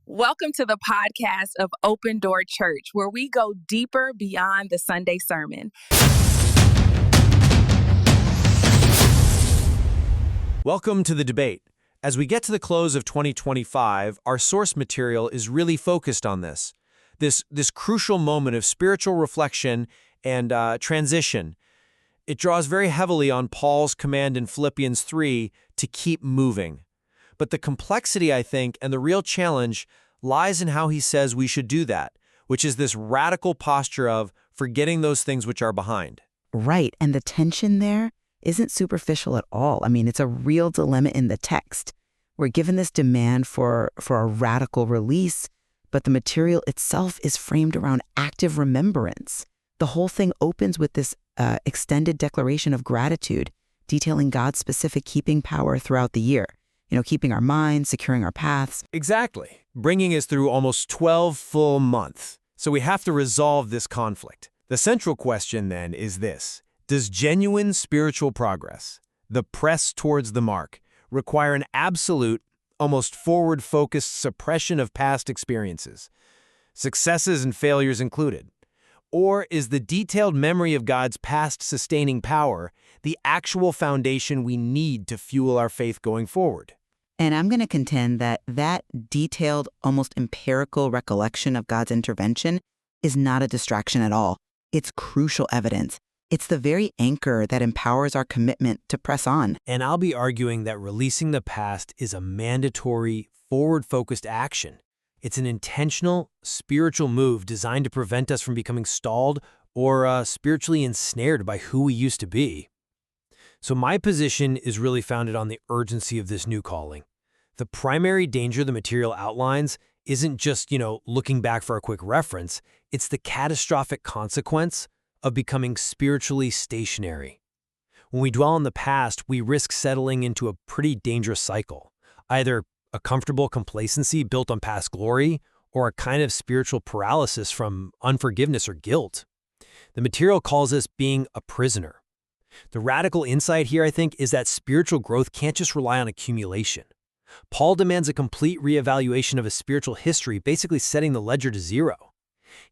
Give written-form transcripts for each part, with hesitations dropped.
Welcome to the podcast of Open Door Church, where we go deeper beyond the Sunday sermon. Welcome to the debate. As we get to the close of 2025, our source material is really focused on this crucial moment of spiritual reflection and transition. It draws very heavily on Paul's command in Philippians 3 to keep moving. But the complexity, I think, and the real challenge lies in how he says we should do that, which is this radical posture of forgetting those things which are behind. Right, and the tension there isn't superficial at all. I mean, it's a real dilemma in the text. We're given this demand for a radical release, but the material itself is framed around active remembrance. The whole thing opens with this extended declaration of gratitude, detailing God's specific keeping power throughout the year. Keeping our minds, securing our paths. Exactly. Bringing us through almost 12 full months. So we have to resolve this conflict. The central question then is this: does genuine spiritual progress, the press towards the mark, require an absolute, almost forward-focused suppression of past experiences, successes and failures included? Or is the detailed memory of God's past sustaining power the actual foundation we need to fuel our faith going forward? And I'm going to contend that detailed, almost empirical recollection of God's intervention is not a distraction at all. It's crucial evidence. It's the very anchor that empowers our commitment to press on. And I'll be arguing that releasing the past is a mandatory, forward-focused action. It's an intentional, spiritual move designed to prevent us from becoming stalled or spiritually ensnared by who we used to be. So my position is really founded on the urgency of this new calling. The primary danger the material outlines isn't just, looking back for a quick reference. It's the catastrophic consequence of becoming spiritually stationary. When we dwell on the past, we risk settling into a pretty dangerous cycle, either a comfortable complacency built on past glory, or a kind of spiritual paralysis from unforgiveness or guilt. The material calls us being a prisoner. The radical insight here, I think, is that spiritual growth can't just rely on accumulation. Paul demands a complete reevaluation of his spiritual history, basically setting the ledger to zero.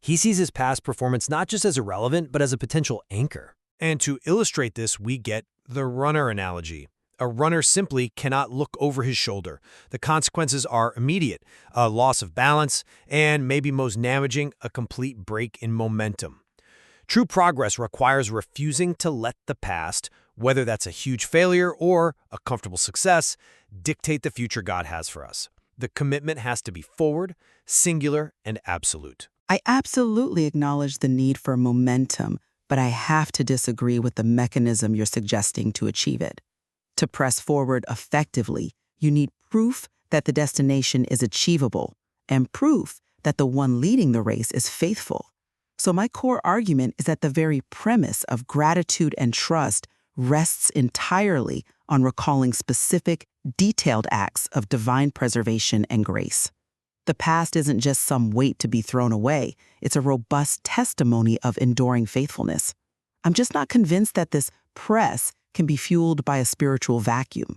He sees his past performance not just as irrelevant, but as a potential anchor. And to illustrate this, we get the runner analogy. A runner simply cannot look over his shoulder. The consequences are immediate: a loss of balance, and maybe most damaging, a complete break in momentum. True progress requires refusing to let the past, whether that's a huge failure or a comfortable success, dictate the future God has for us. The commitment has to be forward, singular, and absolute. I absolutely acknowledge the need for momentum, but I have to disagree with the mechanism you're suggesting to achieve it. To press forward effectively, you need proof that the destination is achievable and proof that the one leading the race is faithful. So my core argument is that the very premise of gratitude and trust rests entirely on recalling specific, detailed acts of divine preservation and grace. The past isn't just some weight to be thrown away. It's a robust testimony of enduring faithfulness. I'm just not convinced that this press can be fueled by a spiritual vacuum.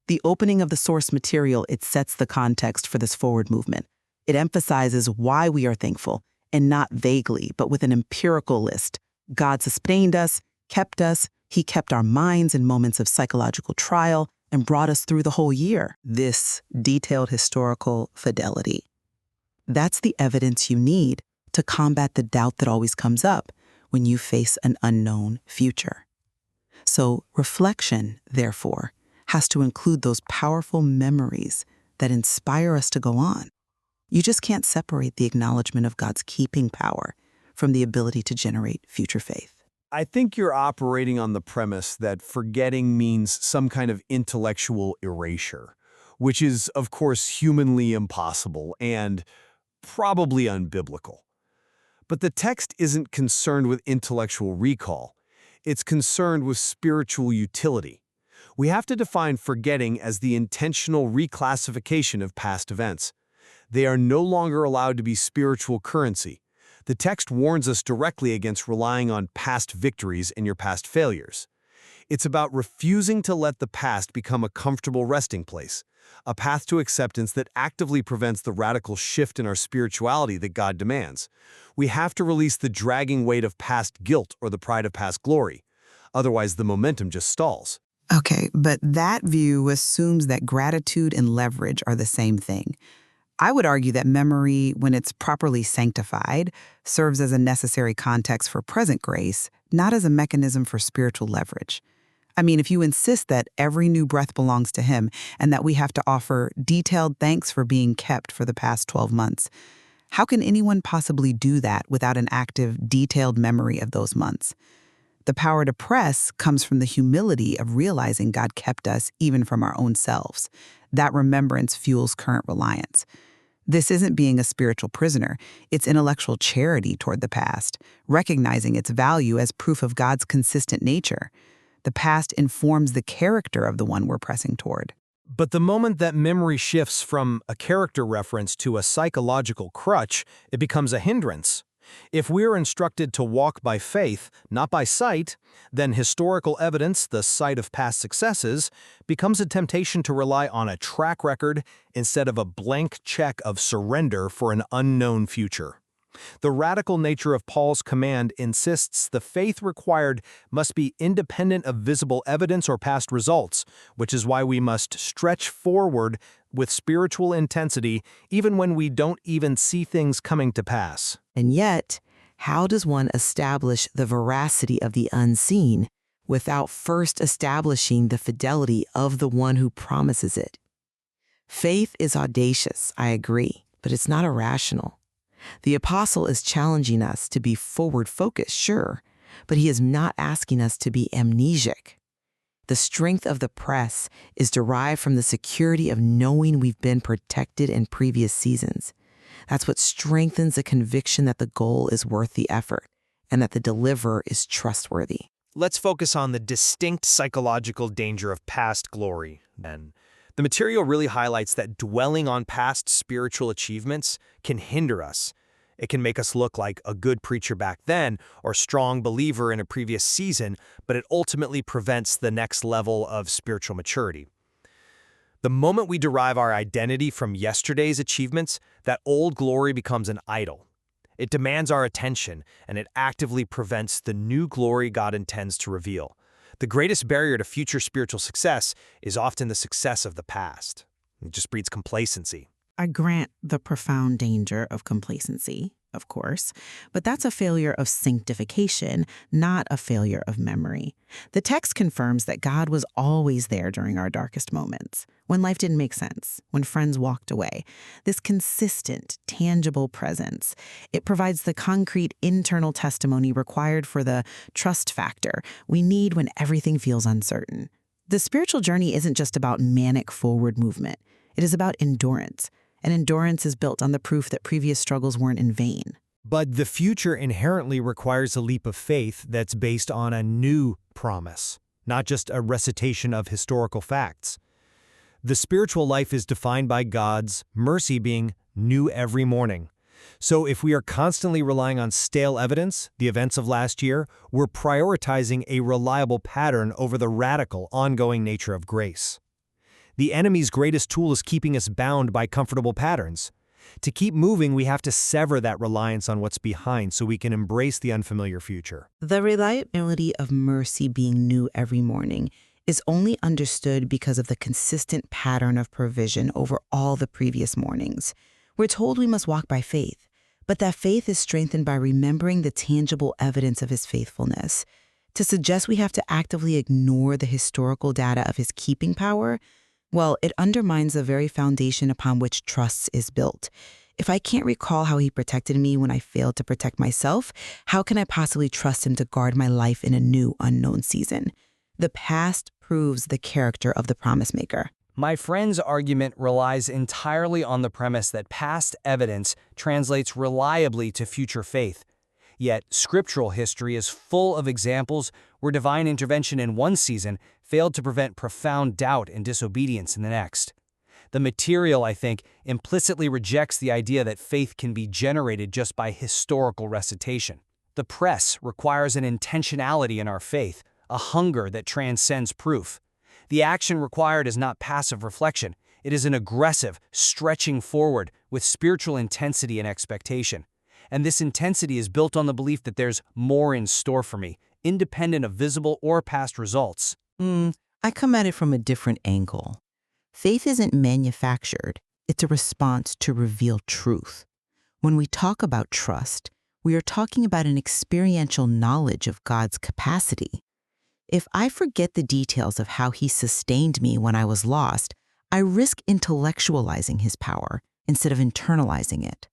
The opening of the source material, it sets the context for this forward movement. It emphasizes why we are thankful, and not vaguely, but with an empirical list. God sustained us, kept us. He kept our minds in moments of psychological trial and brought us through the whole year. This detailed historical fidelity. That's the evidence you need to combat the doubt that always comes up when you face an unknown future. So reflection, therefore, has to include those powerful memories that inspire us to go on. You just can't separate the acknowledgement of God's keeping power from the ability to generate future faith. I think you're operating on the premise that forgetting means some kind of intellectual erasure, which is, of course, humanly impossible and probably unbiblical. But the text isn't concerned with intellectual recall. It's concerned with spiritual utility. We have to define forgetting as the intentional reclassification of past events. They are no longer allowed to be spiritual currency. The text warns us directly against relying on past victories and your past failures. It's about refusing to let the past become a comfortable resting place, a path to acceptance that actively prevents the radical shift in our spirituality that God demands. We have to release the dragging weight of past guilt or the pride of past glory. Otherwise, the momentum just stalls. Okay, but that view assumes that gratitude and leverage are the same thing. I would argue that memory, when it's properly sanctified, serves as a necessary context for present grace, not as a mechanism for spiritual leverage. I mean, if you insist that every new breath belongs to Him and that we have to offer detailed thanks for being kept for the past 12 months, how can anyone possibly do that without an active, detailed memory of those months? The power to press comes from the humility of realizing God kept us even from our own selves. That remembrance fuels current reliance. This isn't being a spiritual prisoner. It's intellectual charity toward the past, recognizing its value as proof of God's consistent nature. The past informs the character of the one we're pressing toward. But the moment that memory shifts from a character reference to a psychological crutch, it becomes a hindrance. If we're instructed to walk by faith, not by sight, then historical evidence, the sight of past successes, becomes a temptation to rely on a track record instead of a blank check of surrender for an unknown future. The radical nature of Paul's command insists the faith required must be independent of visible evidence or past results, which is why we must stretch forward with spiritual intensity even when we don't even see things coming to pass. And yet, how does one establish the veracity of the unseen without first establishing the fidelity of the one who promises it? Faith is audacious, I agree, but it's not irrational. The apostle is challenging us to be forward-focused, sure, but he is not asking us to be amnesic. The strength of the press is derived from the security of knowing we've been protected in previous seasons. That's what strengthens the conviction that the goal is worth the effort and that the deliverer is trustworthy. Let's focus on the distinct psychological danger of past glory, then. The material really highlights that dwelling on past spiritual achievements can hinder us. It can make us look like a good preacher back then or strong believer in a previous season, but it ultimately prevents the next level of spiritual maturity. The moment we derive our identity from yesterday's achievements, that old glory becomes an idol. It demands our attention, and it actively prevents the new glory God intends to reveal. The greatest barrier to future spiritual success is often the success of the past. It just breeds complacency. I grant the profound danger of complacency, of course, but that's a failure of sanctification, not a failure of memory. The text confirms that God was always there during our darkest moments, when life didn't make sense, when friends walked away. This consistent, tangible presence, it provides the concrete internal testimony required for the trust factor we need when everything feels uncertain. The spiritual journey isn't just about manic forward movement. It is about endurance. And endurance is built on the proof that previous struggles weren't in vain. But the future inherently requires a leap of faith that's based on a new promise, not just a recitation of historical facts. The spiritual life is defined by God's mercy being new every morning. So if we are constantly relying on stale evidence, the events of last year, we're prioritizing a reliable pattern over the radical, ongoing nature of grace. The enemy's greatest tool is keeping us bound by comfortable patterns. To keep moving, we have to sever that reliance on what's behind so we can embrace the unfamiliar future. The reliability of mercy being new every morning is only understood because of the consistent pattern of provision over all the previous mornings. We're told we must walk by faith, but that faith is strengthened by remembering the tangible evidence of His faithfulness. To suggest we have to actively ignore the historical data of His keeping power, well, it undermines the very foundation upon which trust is built. If I can't recall how He protected me when I failed to protect myself, how can I possibly trust Him to guard my life in a new, unknown season? The past proves the character of the promise maker. My friend's argument relies entirely on the premise that past evidence translates reliably to future faith. Yet, scriptural history is full of examples where divine intervention in one season failed to prevent profound doubt and disobedience in the next. The material, I think, implicitly rejects the idea that faith can be generated just by historical recitation. The press requires an intentionality in our faith, a hunger that transcends proof. The action required is not passive reflection. It is an aggressive, stretching forward with spiritual intensity and expectation. And this intensity is built on the belief that there's more in store for me, independent of visible or past results. I come at it from a different angle. Faith isn't manufactured. It's a response to revealed truth. When we talk about trust, we are talking about an experiential knowledge of God's capacity. If I forget the details of how He sustained me when I was lost, I risk intellectualizing His power instead of internalizing it.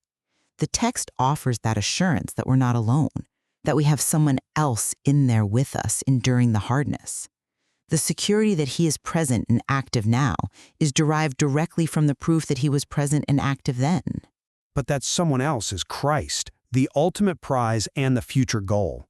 The text offers that assurance that we're not alone, that we have someone else in there with us enduring the hardness. The security that He is present and active now is derived directly from the proof that He was present and active then. But that someone else is Christ, the ultimate prize and the future goal.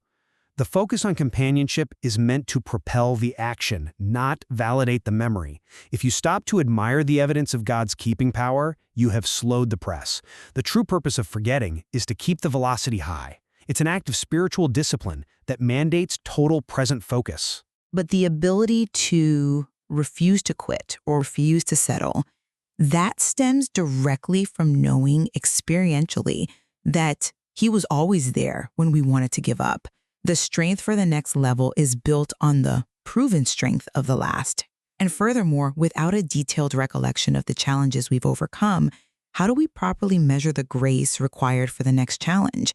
The focus on companionship is meant to propel the action, not validate the memory. If you stop to admire the evidence of God's keeping power, you have slowed the press. The true purpose of forgetting is to keep the velocity high. It's an act of spiritual discipline that mandates total present focus. But the ability to refuse to quit or refuse to settle, that stems directly from knowing experientially that He was always there when we wanted to give up. The strength for the next level is built on the proven strength of the last. And furthermore, without a detailed recollection of the challenges we've overcome, how do we properly measure the grace required for the next challenge?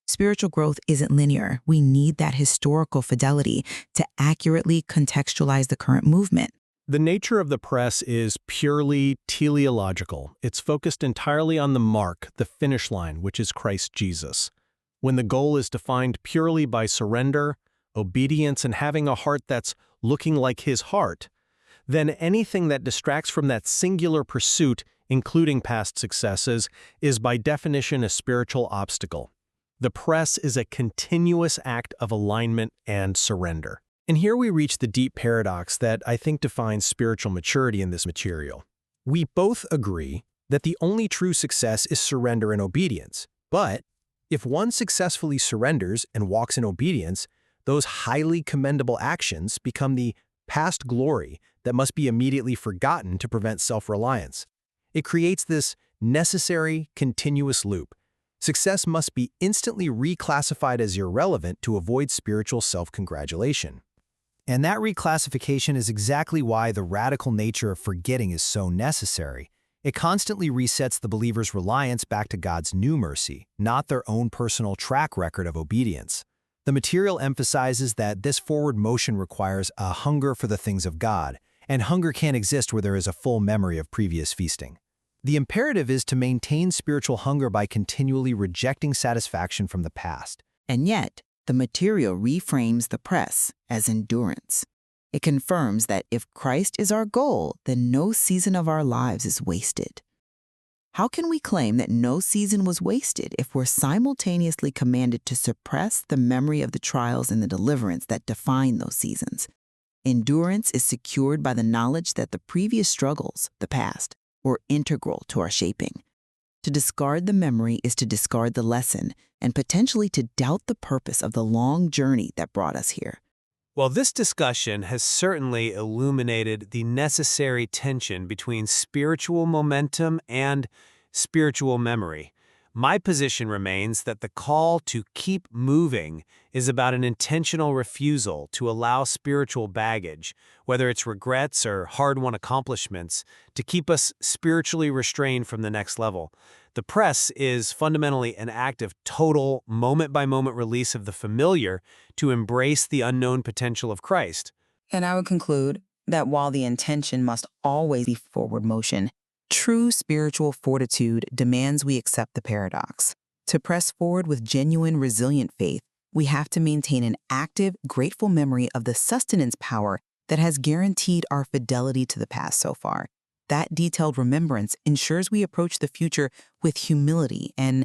Spiritual growth isn't linear. We need that historical fidelity to accurately contextualize the current movement. The nature of the press is purely teleological. It's focused entirely on the mark, the finish line, which is Christ Jesus. When the goal is defined purely by surrender, obedience, and having a heart that's looking like His heart, then anything that distracts from that singular pursuit, including past successes, is by definition a spiritual obstacle. The press is a continuous act of alignment and surrender. And here we reach the deep paradox that I think defines spiritual maturity in this material. We both agree that the only true success is surrender and obedience, but if one successfully surrenders and walks in obedience, those highly commendable actions become the past glory that must be immediately forgotten to prevent self-reliance. It creates this necessary, continuous loop. Success must be instantly reclassified as irrelevant to avoid spiritual self-congratulation. And that reclassification is exactly why the radical nature of forgetting is so necessary. It constantly resets the believer's reliance back to God's new mercy, not their own personal track record of obedience. The material emphasizes that this forward motion requires a hunger for the things of God, and hunger can't exist where there is a full memory of previous feasting. The imperative is to maintain spiritual hunger by continually rejecting satisfaction from the past. And yet, the material reframes the press as endurance. It confirms that if Christ is our goal, then no season of our lives is wasted. How can we claim that no season was wasted if we're simultaneously commanded to suppress the memory of the trials and the deliverance that define those seasons? Endurance is secured by the knowledge that the previous struggles, the past, were integral to our shaping. To discard the memory is to discard the lesson and potentially to doubt the purpose of the long journey that brought us here. Well, this discussion has certainly illuminated the necessary tension between spiritual momentum and spiritual memory. My position remains that the call to keep moving is about an intentional refusal to allow spiritual baggage, whether it's regrets or hard-won accomplishments, to keep us spiritually restrained from the next level. The press is fundamentally an act of total, moment-by-moment release of the familiar to embrace the unknown potential of Christ. And I would conclude that while the intention must always be forward motion, true spiritual fortitude demands we accept the paradox. To press forward with genuine, resilient faith, we have to maintain an active, grateful memory of the sustenance power that has guaranteed our fidelity to the past so far. That detailed remembrance ensures we approach the future with humility and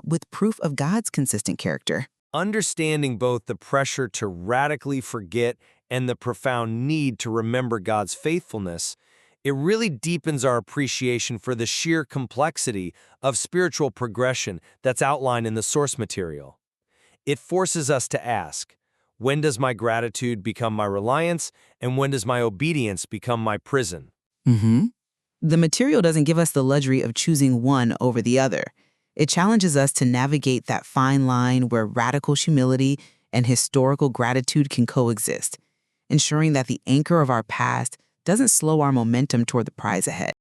with proof of God's consistent character. Understanding both the pressure to radically forget and the profound need to remember God's faithfulness, it really deepens our appreciation for the sheer complexity of spiritual progression that's outlined in the source material. It forces us to ask, When does my gratitude become my reliance, and when does my obedience become my prison? The material doesn't give us the luxury of choosing one over the other. It challenges us to navigate that fine line where radical humility and historical gratitude can coexist, ensuring that the anchor of our past doesn't slow our momentum toward the prize ahead.